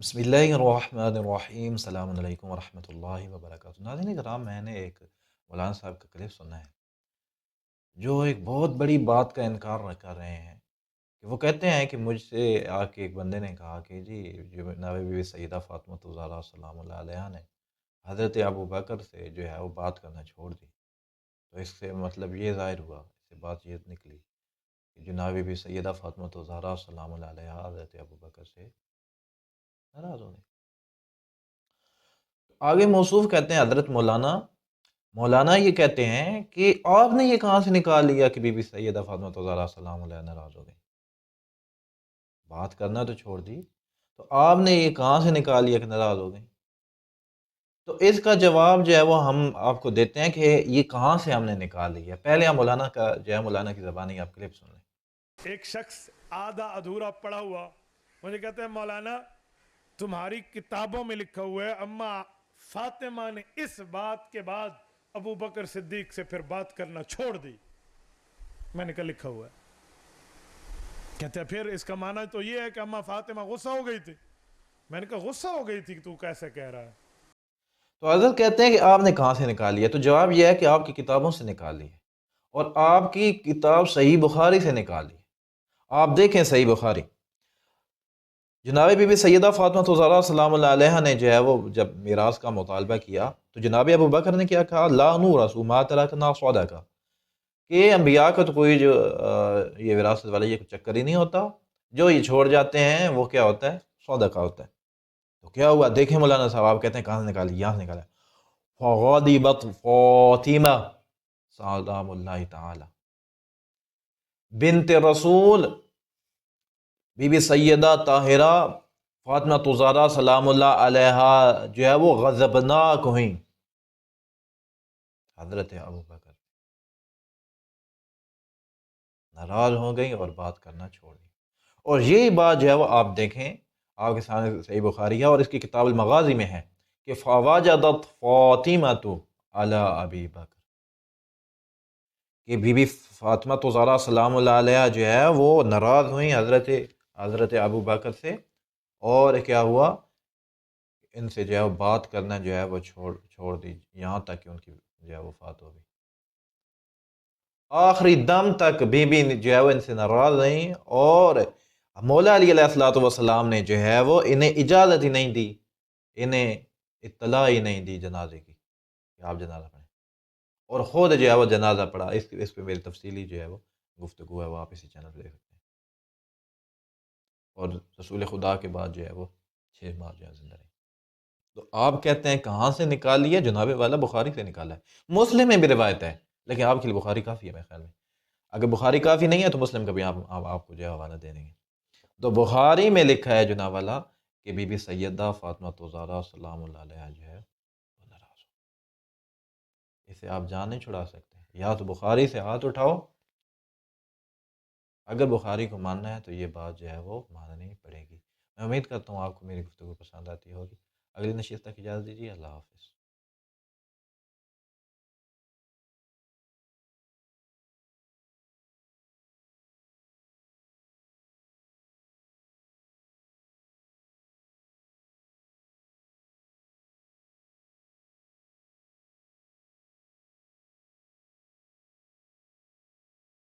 بسم اللہ الرحمن الرحیم، السلام علیکم ورحمۃ اللہ وبرکاتہ۔ ناظرین کرام، میں نے ایک مولانا صاحب کا کلپ سنا ہے جو ایک بہت بڑی بات کا انکار کر رہے ہیں کہ وہ کہتے ہیں کہ مجھ سے آ کے ایک بندے نے کہا کہ جی جناب بی بی سیدہ فاطمہ الزہرا سلام اللہ علیہا نے حضرت ابو بکر سے جو ہے وہ بات کرنا چھوڑ دی، تو اس سے مطلب یہ ظاہر ہوا، اس سے بات یہ نکلی کہ جناب بی بی سیدہ فاطمہ الزہرا سلام اللہ علیہا حضرت ابو بکر سے ناراض ہو گئی۔ آگے موصوف کہتے ہیں حضرت مولانا یہ کہتے ہیں کہ آپ نے یہ کہاں سے نکال لیا کہ بی بی سیدہ فاطمہ الزہرا سلام علیہا ناراض ہو گئی؟ بات کرنا تو چھوڑ دی، تو آپ نے یہ کہاں سے نکال لیا کہ ناراض ہو گئی؟ تو اس کا جواب جو ہے وہ ہم آپ کو دیتے ہیں کہ یہ کہاں سے ہم نے نکال لیا۔ پہلے ہم مولانا کا جو ہے مولانا کی زبانی آپ کلپ سن لیں۔ ایک شخص آدھا ادھورا پڑا ہوا مجھے کہتے ہیں مولانا تمہاری کتابوں میں لکھا ہوا ہے اما فاطمہ نے اس بات کے بعد ابو بکر صدیق سے پھر بات کرنا چھوڑ دی۔ میں نے کہا لکھا ہوا ہے؟ کہتے ہیں پھر اس کا معنی تو یہ ہے کہ اما فاطمہ غصہ ہو گئی تھی۔ میں نے کہا غصہ ہو گئی تھی کہ تو کیسے کہہ رہا ہے؟ تو حضرت کہتے ہیں کہ آپ نے کہاں سے نکال لیا؟ تو جواب یہ ہے کہ آپ کی کتابوں سے نکال لی ہے، اور آپ کی کتاب صحیح بخاری سے نکال لی ہے۔ آپ دیکھیں صحیح بخاری، جناب بی بی سیدہ فاطمہ الزہرا سلام اللہ علیہا نے جو ہے وہ جب میراث کا مطالبہ کیا تو جناب ابو بکر نے کیا کہا؟ لا نورث ما ترکنا صدقہ، کہ انبیاء کا تو کوئی جو یہ وراثت والا یہ چکر ہی نہیں ہوتا، جو یہ چھوڑ جاتے ہیں وہ کیا ہوتا ہے؟ صدقہ ہوتا ہے۔ تو کیا ہوا؟ دیکھیں مولانا صاحب، آپ کہتے ہیں کہاں سے نکالی؟ یہاں سے نکالا۔ فغضبت فاطمہ سلام اللہ تعالی بنت رسول بی بی سیدہ طاہرہ فاطمہ الزہرا سلام اللہ علیہا جو ہے وہ غضبناک ہوئیں حضرت ابو بکر، ناراض ہو گئیں اور بات کرنا چھوڑ دی۔ اور یہی بات جو ہے وہ آپ دیکھیں، آپ کے سامنے صحیح بخاری ہے اور اس کی کتاب المغازی میں ہے کہ فوجدت فاطمۃ علی ابی بکر، کہ بی بی فاطمہ الزہرا سلام اللہ علیہا جو ہے وہ ناراض ہوئیں حضرت ابو بکر سے، اور کیا ہوا؟ ان سے جو ہے وہ بات کرنا جو ہے وہ چھوڑ دی، یہاں تک کہ ان کی جو ہے وفات ہو گئی۔ آخری دم تک بی بی جو ہے وہ ان سے ناراض رہیں، اور مولا علی علیہ الصلوۃ والسلام نے جو ہے وہ انہیں اجازت ہی نہیں دی، انہیں اطلاع ہی نہیں دی جنازے کی کہ آپ جنازہ پڑھیں، اور خود جو ہے وہ جنازہ پڑھا۔ اس پہ میری تفصیلی جو ہے وہ گفتگو ہے، وہ آپ اسی چینل پہ دیکھ سکتے ہیں۔ اور رسول خدا کے بعد جو ہے وہ 6 ماہ جو ہے زندہ رہی۔ تو آپ کہتے ہیں کہاں سے نکال لیا؟ جناب والا بخاری سے نکالا ہے، مسلم میں بھی روایت ہے، لیکن آپ کے لیے بخاری کافی ہے میرے خیال میں۔ اگر بخاری کافی نہیں ہے تو مسلم کا بھی آپ کو جو ہے حوالہ دے دیں گے۔ تو بخاری میں لکھا ہے جناب والا کہ بی بی سیدہ فاطمہ الزہرا سلام اللہ علیہا جو ہے وہ ناراض ہو۔ اسے آپ جان نہیں چھڑا سکتے، یا تو بخاری سے ہاتھ اٹھاؤ، اگر بخاری کو ماننا ہے تو یہ بات جو ہے وہ ماننی پڑے گی۔ میں امید کرتا ہوں آپ کو میری گفتگو پسند آتی ہوگی۔ اگلی نشست تک اجازت دیجیے، اللہ حافظ۔